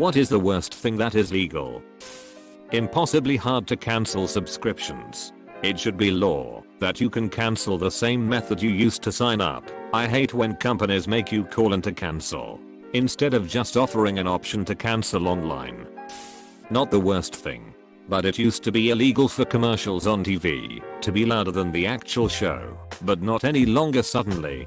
What is the worst thing that is legal? Impossibly hard to cancel subscriptions. It should be law that you can cancel the same method you used to sign up. I hate when companies make you call in to cancel, instead of just offering an option to cancel online. Not the worst thing, but it used to be illegal for commercials on TV to be louder than the actual show, but not any longer suddenly.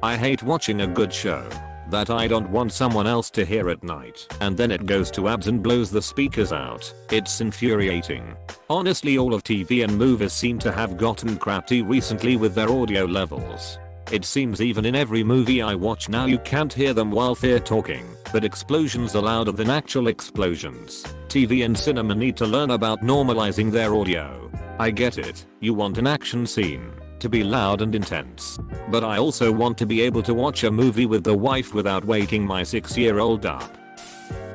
I hate watching a good show that I don't want someone else to hear at night, and then it goes to ads and blows the speakers out. It's infuriating. Honestly, all of TV and movies seem to have gotten crappy recently with their audio levels. It seems even in every movie I watch now you can't hear them while they're talking, but explosions are louder than actual explosions. TV and cinema need to learn about normalizing their audio. I get it, you want an action scene to be loud and intense, but I also want to be able to watch a movie with the wife without waking my 6-year-old up.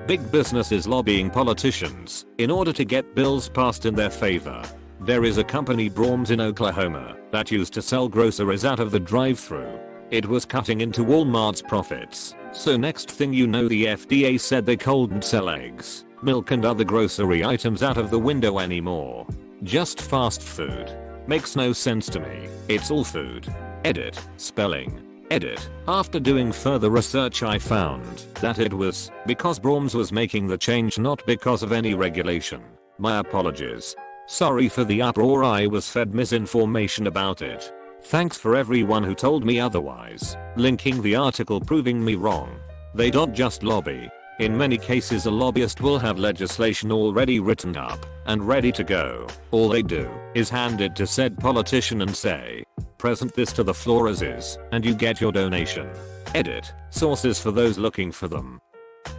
Big business is lobbying politicians in order to get bills passed in their favor. There is a company Braum's in Oklahoma that used to sell groceries out of the drive-thru. It was cutting into Walmart's profits, so next thing you know the FDA said they couldn't sell eggs, milk and other grocery items out of the window anymore. Just fast food. Makes no sense to me. It's all food. Edit. Spelling. Edit. After doing further research I found that it was because Braum's was making the change, not because of any regulation. My apologies. Sorry for the uproar, I was fed misinformation about it. Thanks for everyone who told me otherwise, linking the article proving me wrong. They don't just lobby. In many cases a lobbyist will have legislation already written up and ready to go. All they do is hand it to said politician and say, present this to the floor as is, and you get your donation. Edit. Sources for those looking for them.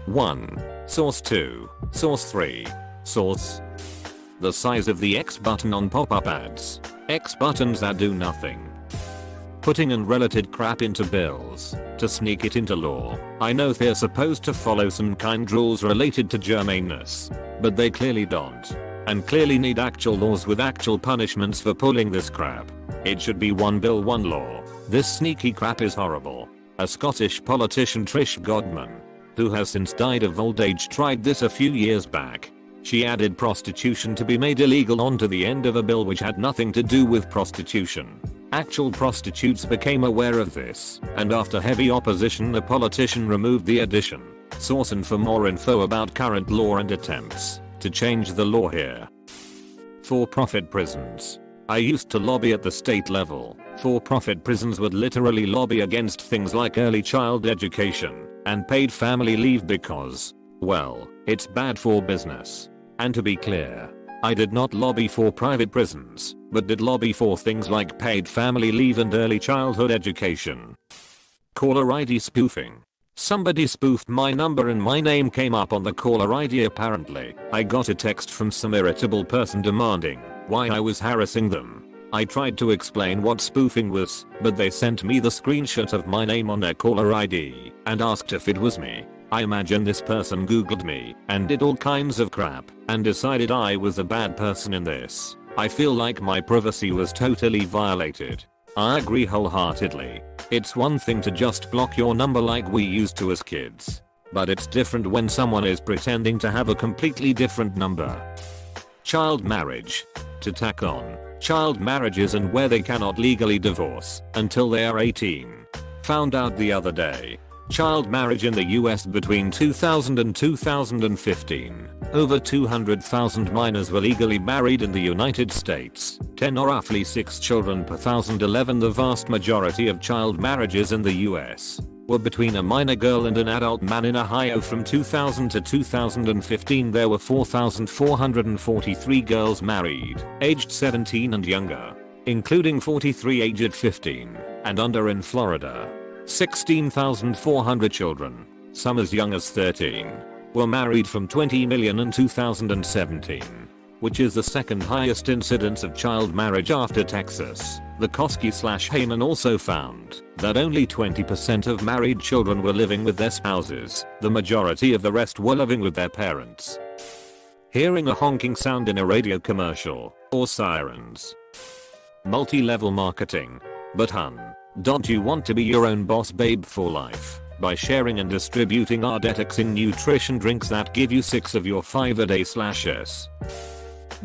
1. Source 2. Source 3. Source. The size of the X button on pop-up ads. X buttons that do nothing. Putting unrelated crap into bills to sneak it into law. I know they're supposed to follow some kind rules related to germaneness, but they clearly don't, and clearly need actual laws with actual punishments for pulling this crap. It should be one bill, one law. This sneaky crap is horrible. A Scottish politician, Trish Godman, who has since died of old age, tried this a few years back. She added prostitution to be made illegal onto the end of a bill which had nothing to do with prostitution. Actual prostitutes became aware of this, and after heavy opposition the politician removed the addition. Source. And for more info about current law and attempts to change the law here. For-profit prisons. I used to lobby at the state level. For-profit prisons would literally lobby against things like early child education and paid family leave because, well, it's bad for business. And to be clear, I did not lobby for private prisons, but did lobby for things like paid family leave and early childhood education. Caller ID spoofing. Somebody spoofed my number and my name came up on the caller ID apparently. I got a text from some irritable person demanding why I was harassing them. I tried to explain what spoofing was, but they sent me the screenshot of my name on their caller ID and asked if it was me. I imagine this person googled me and did all kinds of crap and decided I was a bad person in this. I feel like my privacy was totally violated. I agree wholeheartedly. It's one thing to just block your number like we used to as kids, but it's different when someone is pretending to have a completely different number. Child marriage. To tack on, child marriages and where they cannot legally divorce until they are 18. Found out the other day. Child marriage in the US between 2000 and 2015. Over 200,000 minors were legally married in the United States, 10 or roughly 6 children per 1,011. The vast majority of child marriages in the US were between a minor girl and an adult man. In Ohio from 2000 to 2015 there were 4,443 girls married, aged 17 and younger, including 43 aged 15 and under. In Florida, 16,400 children, some as young as 13, were married from 20 million in 2017, which is the second highest incidence of child marriage after Texas. The Koski/Heyman also found that only 20% of married children were living with their spouses. The majority of the rest were living with their parents. Hearing a honking sound in a radio commercial or sirens. Multi-level marketing. But don't you want to be your own boss babe for life? by sharing and distributing our detoxing nutrition drinks that give you 6 of your 5 a day /s.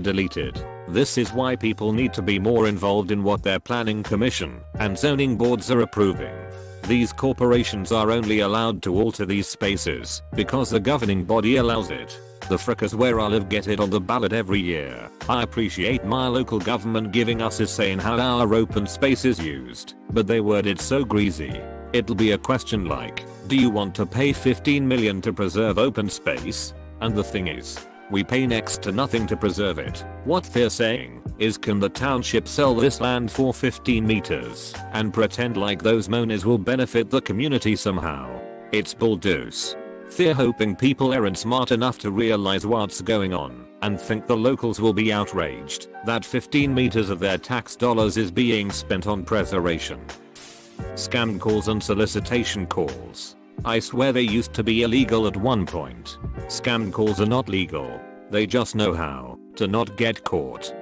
Deleted. This is why people need to be more involved in what their planning commission and zoning boards are approving. These corporations are only allowed to alter these spaces because the governing body allows it. The frickers where I live get it on the ballot every year. I appreciate my local government giving us a say in how our open space is used, but they word it so greasy. It'll be a question like, do you want to pay $15 million to preserve open space? And the thing is, we pay next to nothing to preserve it. What they're saying is, can the township sell this land for 15 meters and pretend like those mowners will benefit the community somehow? It's bull deuce. They're hoping people aren't smart enough to realize what's going on and think the locals will be outraged that 15 meters of their tax dollars is being spent on preservation. Scam calls and solicitation calls. I swear they used to be illegal at one point. Scam calls are not legal. They just know how to not get caught.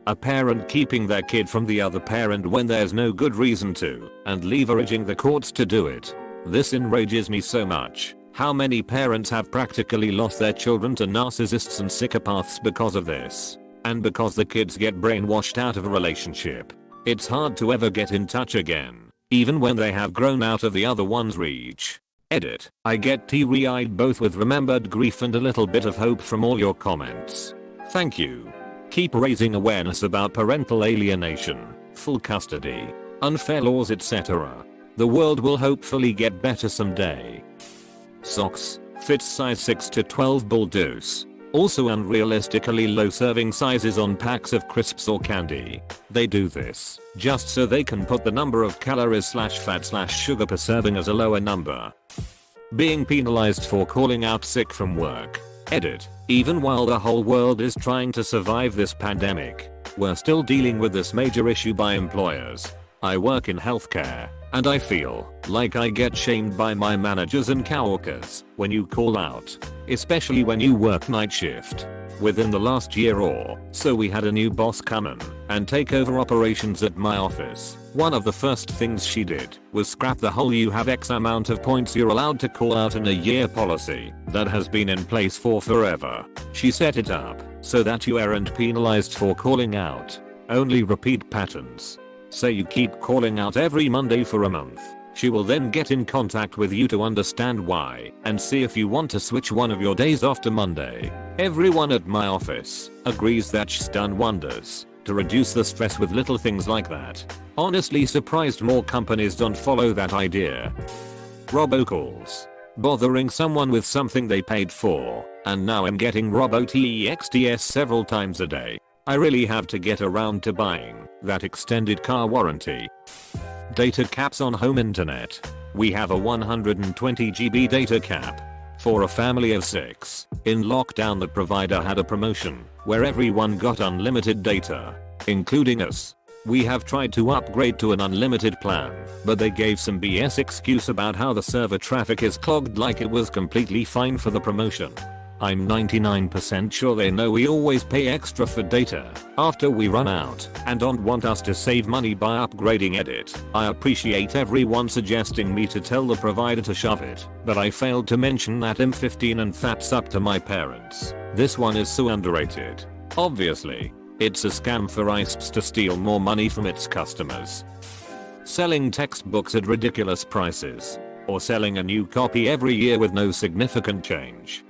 A parent keeping their kid from the other parent when there's no good reason to, and leveraging the courts to do it. This enrages me so much. How many parents have practically lost their children to narcissists and psychopaths because of this? And because the kids get brainwashed out of a relationship. It's hard to ever get in touch again, even when they have grown out of the other one's reach. Edit. I get teary-eyed both with remembered grief and a little bit of hope from all your comments. Thank you. Keep raising awareness about parental alienation, full custody, unfair laws, etc. The world will hopefully get better someday. Socks. Fits size 6 to 12 bull deuce. Also unrealistically low serving sizes on packs of crisps or candy. They do this just so they can put the number of calories /fat /sugar per serving as a lower number. Being penalized for calling out sick from work. Edit. Even while the whole world is trying to survive this pandemic, we're still dealing with this major issue by employers. I work in healthcare, and I feel like I get shamed by my managers and coworkers when you call out, especially when you work night shift. Within the last year or so we had a new boss come in and take over operations at my office. One of the first things she did was scrap the whole "you have X amount of points you're allowed to call out in a year" policy that has been in place for forever. She set it up so that you aren't penalized for calling out, only repeat patterns. Say you keep calling out every Monday for a month. She will then get in contact with you to understand why and see if you want to switch one of your days off to Monday. Everyone at my office agrees that she's done wonders to reduce the stress with little things like that. Honestly surprised more companies don't follow that idea. Robocalls. Bothering someone with something they paid for, and now I'm getting robo-texts several times a day. I really have to get around to buying that extended car warranty. Data caps on home internet. We have a 120 GB data cap for a family of 6. In lockdown, the provider had a promotion where everyone got unlimited data, including us. We have tried to upgrade to an unlimited plan, but they gave some BS excuse about how the server traffic is clogged, like it was completely fine for the promotion. I'm 99% sure they know we always pay extra for data after we run out and don't want us to save money by upgrading. Edit. I appreciate everyone suggesting me to tell the provider to shove it, but I failed to mention that I'm 15 and that's up to my parents. This one is so underrated. Obviously, it's a scam for ISPs to steal more money from its customers. Selling textbooks at ridiculous prices, or selling a new copy every year with no significant change.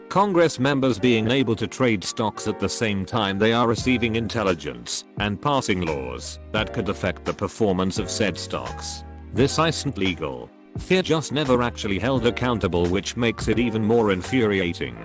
Congress members being able to trade stocks at the same time they are receiving intelligence and passing laws that could affect the performance of said stocks. This isn't legal. They're just never actually held accountable, which makes it even more infuriating.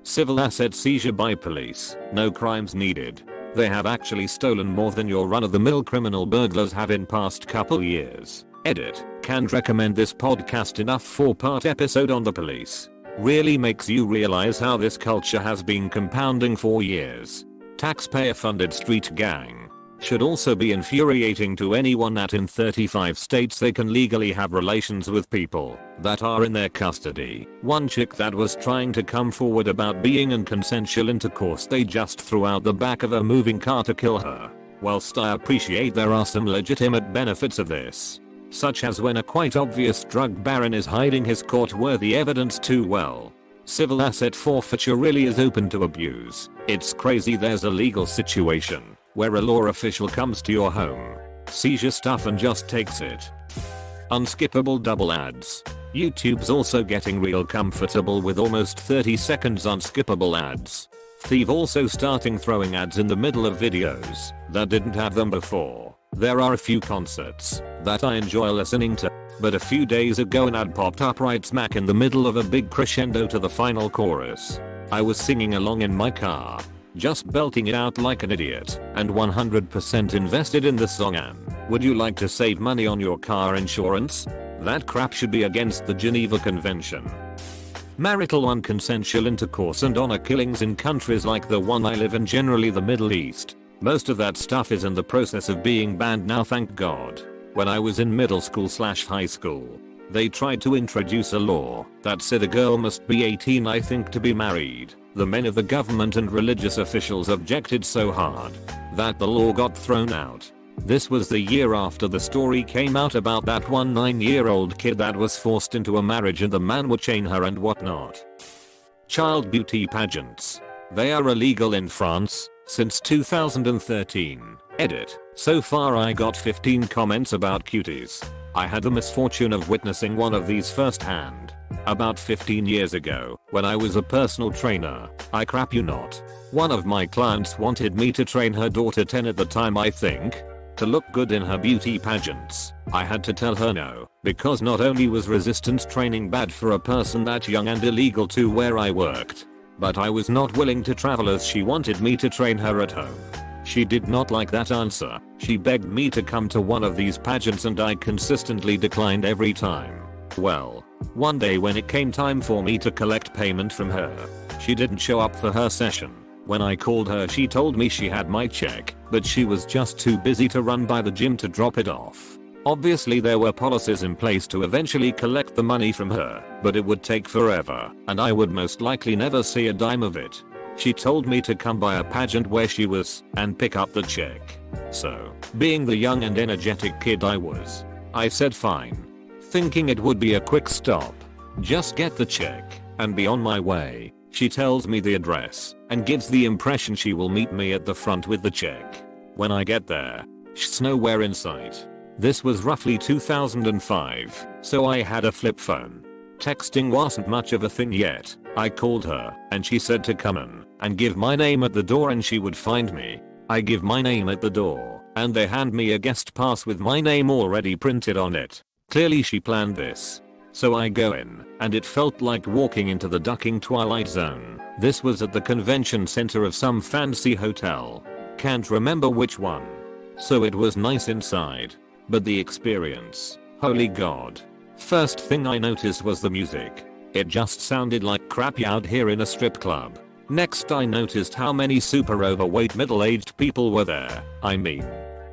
Civil asset seizure by police. No crimes needed. They have actually stolen more than your run-of-the-mill criminal burglars have in past couple years. Edit. Can't recommend this podcast enough. 4-part episode on the police. Really makes you realize how this culture has been compounding for years. Taxpayer-funded street gang. Should also be infuriating to anyone that in 35 states they can legally have relations with people that are in their custody. One chick that was trying to come forward about being in consensual intercourse, they just threw out the back of a moving car to kill her. Whilst I appreciate there are some legitimate benefits of this, such as when a quite obvious drug baron is hiding his court-worthy evidence too well. Civil asset forfeiture really is open to abuse. It's crazy there's a legal situation where a law official comes to your home, sees your stuff and just takes it. Unskippable double ads. YouTube's also getting real comfortable with almost 30 seconds unskippable ads. They've also starting throwing ads in the middle of videos that didn't have them before. There are a few concerts that I enjoy listening to, but a few days ago an ad popped up right smack in the middle of a big crescendo to the final chorus. I was singing along in my car, just belting it out like an idiot, and 100% invested in the song. And would you like to save money on your car insurance? That crap should be against the Geneva Convention. Marital unconsensual intercourse and honor killings in countries like the one I live in, generally the Middle East. Most of that stuff is in the process of being banned now, thank God. When I was in middle school/high school, they tried to introduce a law that said a girl must be 18, I think, to be married. The men of the government and religious officials objected so hard that the law got thrown out. This was the year after the story came out about that one 9-year-old kid that was forced into a marriage and the man would chain her and whatnot. Child beauty pageants. They are illegal in France since 2013. Edit. So far I got 15 comments about cuties. I had the misfortune of witnessing one of these firsthand. About 15 years ago, when I was a personal trainer, I crap you not. One of my clients wanted me to train her daughter, 10 at the time I think, to look good in her beauty pageants. I had to tell her no, because not only was resistance training bad for a person that young and illegal too where I worked, but I was not willing to travel as she wanted me to train her at home. She did not like that answer. She begged me to come to one of these pageants and I consistently declined every time. Well, one day when it came time for me to collect payment from her, she didn't show up for her session. When I called her, she told me she had my check, but she was just too busy to run by the gym to drop it off. Obviously there were policies in place to eventually collect the money from her, but it would take forever, and I would most likely never see a dime of it. She told me to come by a pageant where she was and pick up the check. So, being the young and energetic kid I was, I said fine, thinking it would be a quick stop. Just get the check and be on my way. She tells me the address and gives the impression she will meet me at the front with the check. When I get there, she's nowhere in sight. This was roughly 2005, so I had a flip phone. Texting wasn't much of a thing yet. I called her and she said to come in and give my name at the door and she would find me. I give my name at the door and they hand me a guest pass with my name already printed on it. Clearly she planned this. So I go in and it felt like walking into the ducking twilight zone. This was at the convention center of some fancy hotel. Can't remember which one. So it was nice inside. But the experience, holy god. First thing I noticed was the music. It just sounded like crap out here in a strip club. Next I noticed how many super overweight middle-aged people were there. I mean,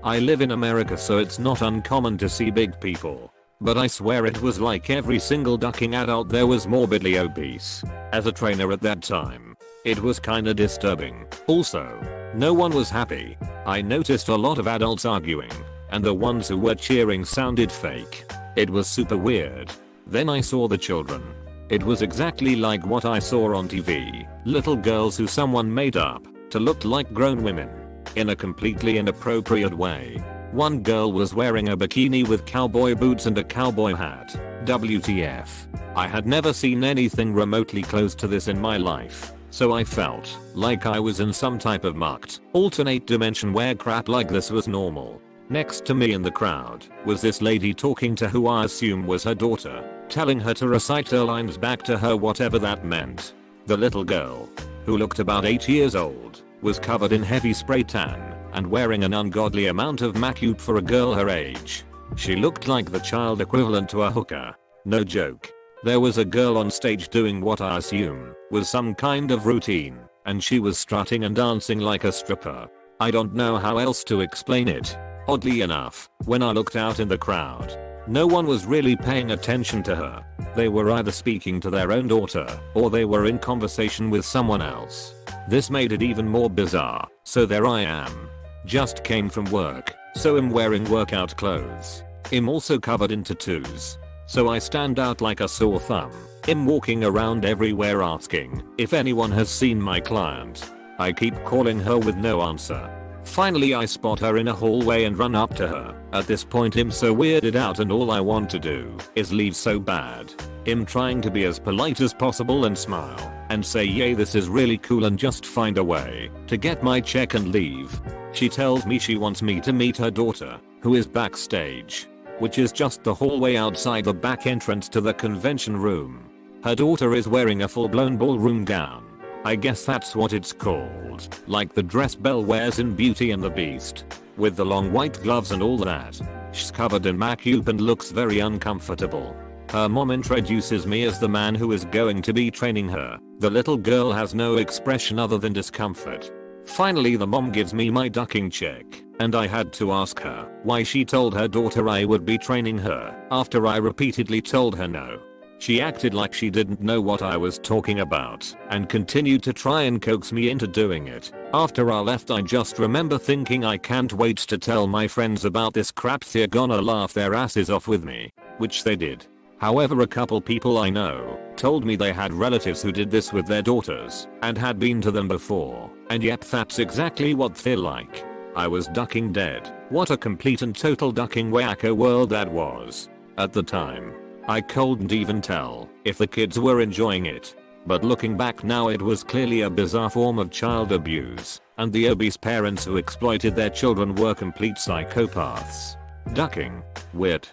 I live in America so it's not uncommon to see big people. But I swear it was like every single ducking adult there was morbidly obese. As a trainer at that time, it was kinda disturbing. Also, no one was happy. I noticed a lot of adults arguing, and the ones who were cheering sounded fake. It was super weird. Then I saw the children. It was exactly like what I saw on TV. Little girls who someone made up to look like grown women in a completely inappropriate way. One girl was wearing a bikini with cowboy boots and a cowboy hat. WTF. I had never seen anything remotely close to this in my life, so I felt like I was in some type of mucked alternate dimension where crap like this was normal. Next to me in the crowd was this lady talking to who I assume was her daughter, telling her to recite her lines back to her, whatever that meant. The little girl, who looked about 8 years old, was covered in heavy spray tan and wearing an ungodly amount of makeup for a girl her age. She looked like the child equivalent to a hooker. No joke. There was a girl on stage doing what I assume was some kind of routine, and she was strutting and dancing like a stripper. I don't know how else to explain it. Oddly enough, when I looked out in the crowd, no one was really paying attention to her. They were either speaking to their own daughter, or they were in conversation with someone else. This made it even more bizarre. So there I am. Just came from work, so I'm wearing workout clothes. I'm also covered in tattoos. So I stand out like a sore thumb. I'm walking around everywhere asking if anyone has seen my client. I keep calling her with no answer. Finally I spot her in a hallway and run up to her. At this point I'm so weirded out and all I want to do is leave so bad. I'm trying to be as polite as possible and smile and say yay this is really cool and just find a way to get my check and leave. She tells me she wants me to meet her daughter, who is backstage, which is just the hallway outside the back entrance to the convention room. Her daughter is wearing a full-blown ballroom gown. I guess that's what it's called, like the dress Belle wears in Beauty and the Beast, with the long white gloves and all that. She's covered in makeup and looks very uncomfortable. Her mom introduces me as the man who is going to be training her. The little girl has no expression other than discomfort. Finally the mom gives me my ducking check, and I had to ask her why she told her daughter I would be training her after I repeatedly told her no. She acted like she didn't know what I was talking about and continued to try and coax me into doing it. After I left I just remember thinking I can't wait to tell my friends about this crap, they're gonna laugh their asses off with me, which they did. However, a couple people I know told me they had relatives who did this with their daughters and had been to them before, and yep, that's exactly what they're like. I was ducking dead. What a complete and total ducking wacko world that was. At the time, I couldn't even tell if the kids were enjoying it. But looking back now, it was clearly a bizarre form of child abuse, and the obese parents who exploited their children were complete psychopaths. Ducking. Weird.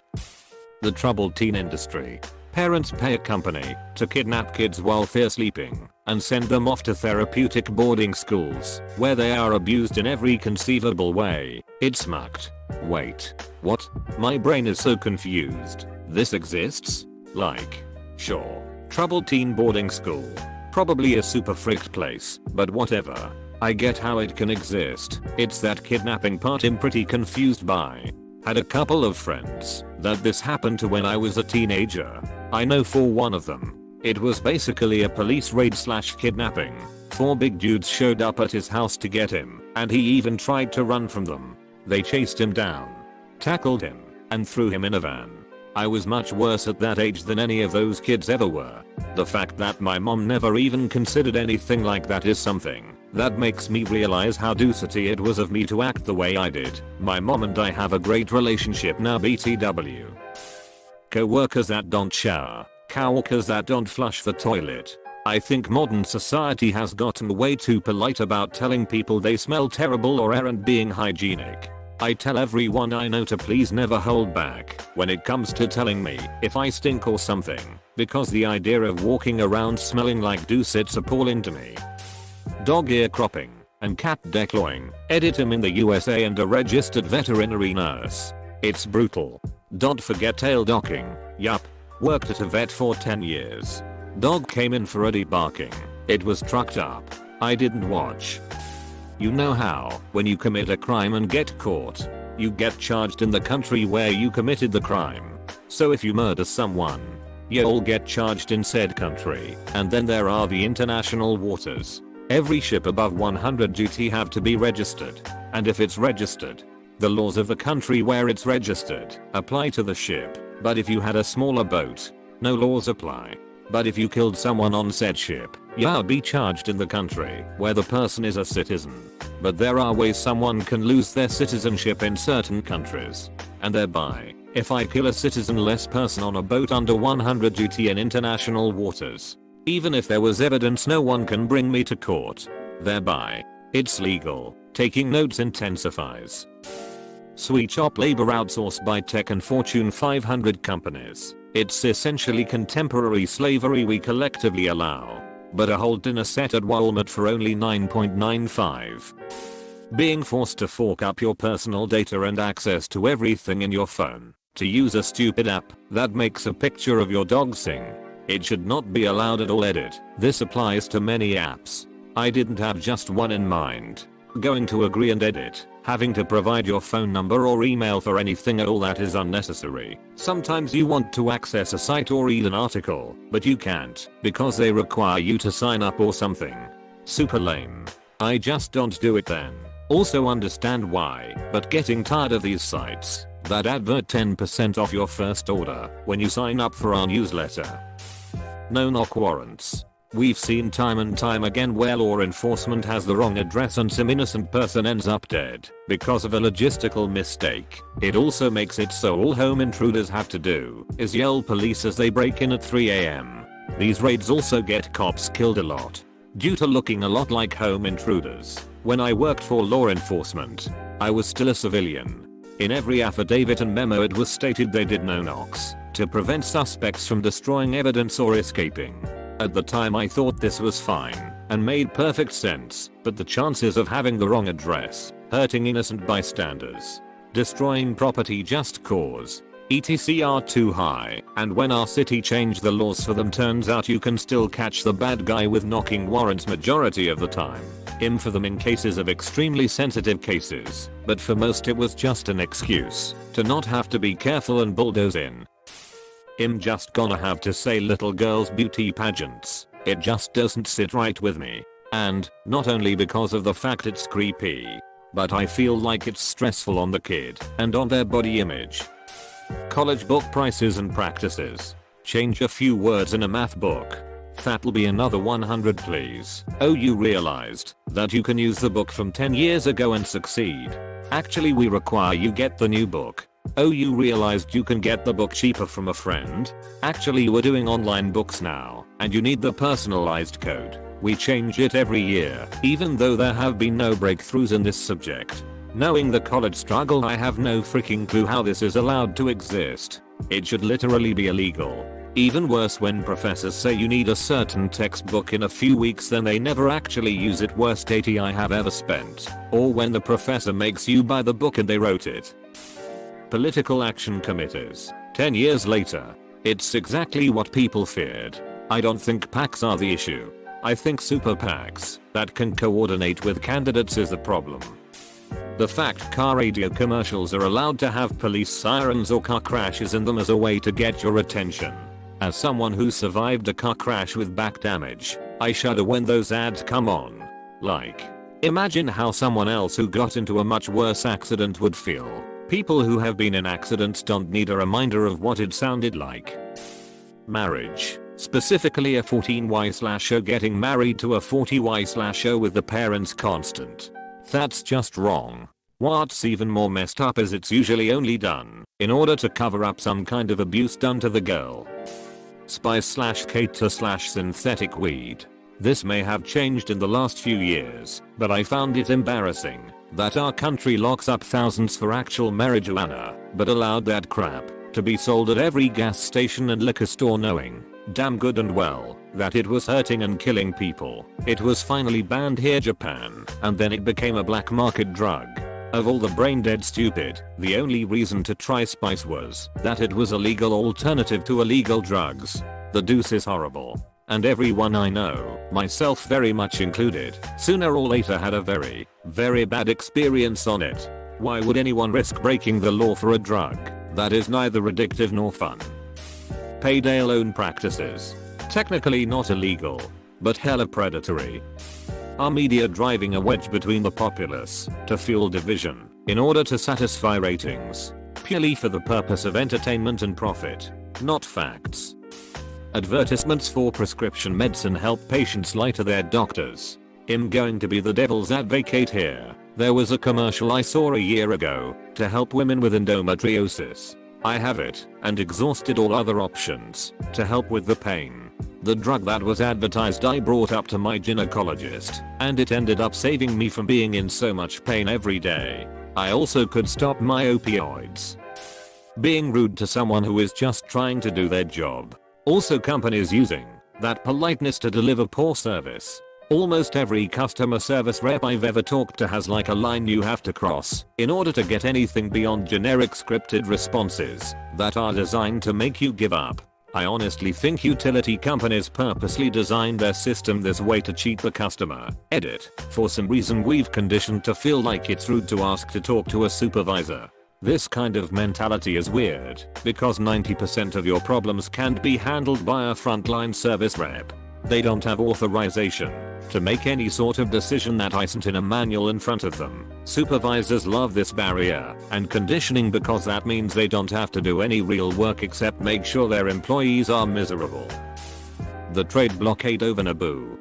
The troubled teen industry. Parents pay a company to kidnap kids while they're sleeping and send them off to therapeutic boarding schools where they are abused in every conceivable way. It's mucked. Wait. What? My brain is so confused. This exists? Like. Sure. Troubled teen boarding school. Probably a super freaked place, but whatever. I get how it can exist. It's that kidnapping part I'm pretty confused by. Had a couple of friends that this happened to when I was a teenager. I know for one of them, it was basically a police raid / kidnapping. 4 big dudes showed up at his house to get him, and he even tried to run from them. They chased him down, tackled him, and threw him in a van. I was much worse at that age than any of those kids ever were. The fact that my mom never even considered anything like that is something that makes me realize how douchey it was of me to act the way I did. My mom and I have a great relationship now, BTW. Co-workers that don't shower. Coworkers that don't flush the toilet. I think modern society has gotten way too polite about telling people they smell terrible or aren't being hygienic. I tell everyone I know to please never hold back when it comes to telling me if I stink or something, because the idea of walking around smelling like doo sits appalling to me. Dog ear cropping and cat declawing. Edit him in the USA and a registered veterinary nurse. It's brutal. Don't forget tail docking. Yup. Worked at a vet for 10 years. Dog came in for a debarking. It was trucked up. I didn't watch. You know how, when you commit a crime and get caught, you get charged in the country where you committed the crime. So if you murder someone, you'll get charged in said country. And then there are the international waters. Every ship above 100 duty have to be registered. And if it's registered, the laws of the country where it's registered apply to the ship. But if you had a smaller boat, no laws apply. But if you killed someone on said ship, you'd be charged in the country where the person is a citizen. But there are ways someone can lose their citizenship in certain countries. And thereby, if I kill a citizenless person on a boat under 100 duty in international waters, even if there was evidence, no one can bring me to court. Thereby, it's legal. Taking notes intensifies. Sweet shop labor outsourced by tech and Fortune 500 companies. It's essentially contemporary slavery we collectively allow. But a whole dinner set at Walmart for only $9.95. Being forced to fork up your personal data and access to everything in your phone to use a stupid app that makes a picture of your dog sing. It should not be allowed at all. Edit. This applies to many apps. I didn't have just one in mind. Going to agree and edit. Having to provide your phone number or email for anything at all, that is unnecessary. Sometimes you want to access a site or read an article, but you can't because they require you to sign up or something. Super lame. I just don't do it then. Also understand why, but getting tired of these sites. That advert 10% off your first order when you sign up for our newsletter. No knock warrants. We've seen time and time again where law enforcement has the wrong address and some innocent person ends up dead because of a logistical mistake. It also makes it so all home intruders have to do is yell police as they break in at 3 AM. These raids also get cops killed a lot due to looking a lot like home intruders. When I worked for law enforcement, I was still a civilian. In every affidavit and memo it was stated they did no knocks to prevent suspects from destroying evidence or escaping. At the time I thought this was fine and made perfect sense, but the chances of having the wrong address, hurting innocent bystanders, destroying property just cause, etc. are too high, and when our city changed the laws for them turns out you can still catch the bad guy with knocking warrants majority of the time. For them in cases of extremely sensitive cases, but for most it was just an excuse to not have to be careful and bulldoze in. Just gonna have to say little girls' beauty pageants. It just doesn't sit right with me. And, not only because of the fact it's creepy, but I feel like it's stressful on the kid and on their body image. College book prices and practices. Change a few words in a math book. That'll be another 100 please. Oh, you realized that you can use the book from 10 years ago and succeed. Actually we require you get the new book. Oh, you realized you can get the book cheaper from a friend? Actually we're doing online books now, and you need the personalized code. We change it every year, even though there have been no breakthroughs in this subject. Knowing the college struggle, I have no freaking clue how this is allowed to exist. It should literally be illegal. Even worse when professors say you need a certain textbook in a few weeks then they never actually use it. Worst 80 I have ever spent. Or when the professor makes you buy the book and they wrote it. Political action committees. 10 years later. It's exactly what people feared. I don't think PACs are the issue. I think super PACs that can coordinate with candidates is the problem. The fact car radio commercials are allowed to have police sirens or car crashes in them as a way to get your attention. As someone who survived a car crash with back damage, I shudder when those ads come on. Like, imagine how someone else who got into a much worse accident would feel. People who have been in accidents don't need a reminder of what it sounded like. Marriage. Specifically a 14Y/0 getting married to a 40Y/0 with the parents constant. That's just wrong. What's even more messed up is it's usually only done in order to cover up some kind of abuse done to the girl. Spice/cater/synthetic weed. This may have changed in the last few years, but I found it embarrassing that our country locks up thousands for actual marijuana, but allowed that crap to be sold at every gas station and liquor store knowing damn good and well that it was hurting and killing people. It was finally banned here, Japan, and then it became a black market drug. Of all the brain dead stupid, the only reason to try spice was that it was a legal alternative to illegal drugs. The deuce is horrible. And everyone I know, myself very much included, sooner or later had a very, very bad experience on it. Why would anyone risk breaking the law for a drug that is neither addictive nor fun? Payday loan practices. Technically not illegal, but hella predatory. Our media driving a wedge between the populace to fuel division in order to satisfy ratings, purely for the purpose of entertainment and profit, not facts. Advertisements for prescription medicine help patients lie to their doctors. I'm going to be the devil's advocate here. There was a commercial I saw a year ago to help women with endometriosis. I have it and exhausted all other options to help with the pain. The drug that was advertised I brought up to my gynecologist, and it ended up saving me from being in so much pain every day. I also could stop my opioids. Being rude to someone who is just trying to do their job. Also companies using that politeness to deliver poor service. Almost every customer service rep I've ever talked to has like a line you have to cross in order to get anything beyond generic scripted responses that are designed to make you give up. I honestly think utility companies purposely designed their system this way to cheat the customer. Edit. For some reason we've conditioned to feel like it's rude to ask to talk to a supervisor. This kind of mentality is weird because 90% of your problems can't be handled by a frontline service rep. They don't have authorization to make any sort of decision that isn't in a manual in front of them. Supervisors love this barrier and conditioning because that means they don't have to do any real work except make sure their employees are miserable. The trade blockade over Naboo.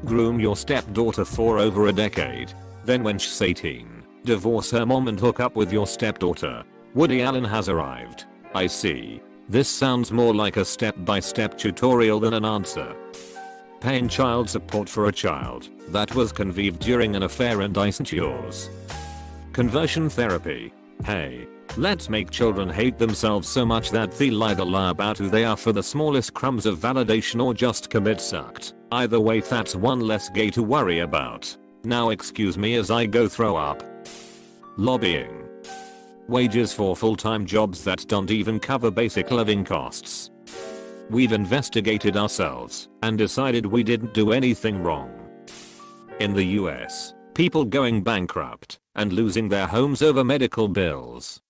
Groom your stepdaughter for over a decade. Then when she's 18, divorce her mom and hook up with your stepdaughter. Woody Allen has arrived. I see. This sounds more like a step-by-step tutorial than an answer. Paying child support for a child that was conceived during an affair and isn't yours. Conversion therapy. Hey, let's make children hate themselves so much that they'll either lie about who they are for the smallest crumbs of validation or just commit sucked. Either way, that's one less gay to worry about. Now excuse me as I go throw up. Lobbying. Wages for full-time jobs that don't even cover basic living costs. We've investigated ourselves and decided we didn't do anything wrong. In the US, people going bankrupt and losing their homes over medical bills.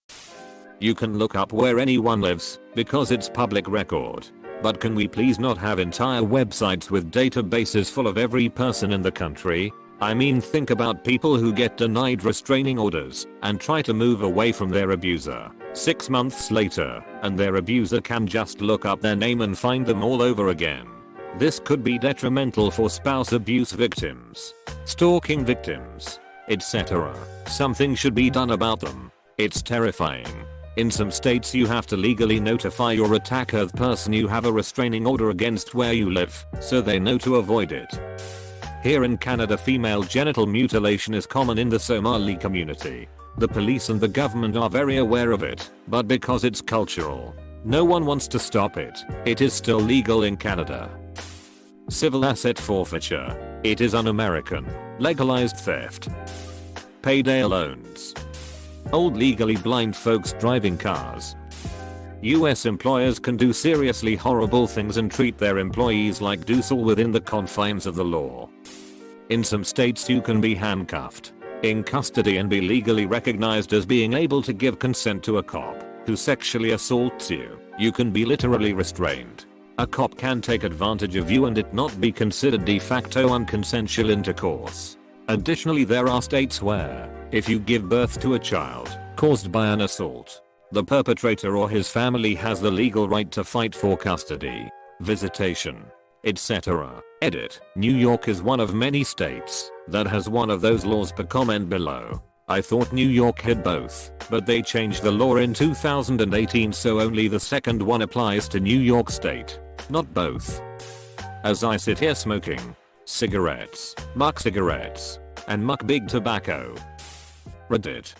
You can look up where anyone lives because it's public record. But can we please not have entire websites with databases full of every person in the country? I mean, think about people who get denied restraining orders and try to move away from their abuser. 6 months later, and their abuser can just look up their name and find them all over again. This could be detrimental for spouse abuse victims, stalking victims, etc. Something should be done about them. It's terrifying. In some states you have to legally notify your attacker the person you have a restraining order against where you live, so they know to avoid it. Here in Canada, female genital mutilation is common in the Somali community. The police and the government are very aware of it, but because it's cultural, no one wants to stop it. It is still legal in Canada. Civil asset forfeiture. It is un-American. Legalized theft. Payday loans. Old legally blind folks driving cars. US employers can do seriously horrible things and treat their employees like doosel within the confines of the law. In some states you can be handcuffed, in custody, and be legally recognized as being able to give consent to a cop who sexually assaults you. You can be literally restrained. A cop can take advantage of you and it not be considered de facto unconsensual intercourse. Additionally, there are states where, if you give birth to a child caused by an assault, the perpetrator or his family has the legal right to fight for custody, visitation, etc. Edit. New York is one of many states that has one of those laws. Per comment below. I thought New York had both, but they changed the law in 2018 so only the second one applies to New York State, not both. As I sit here smoking cigarettes, muck cigarettes, and muck big tobacco. Reddit.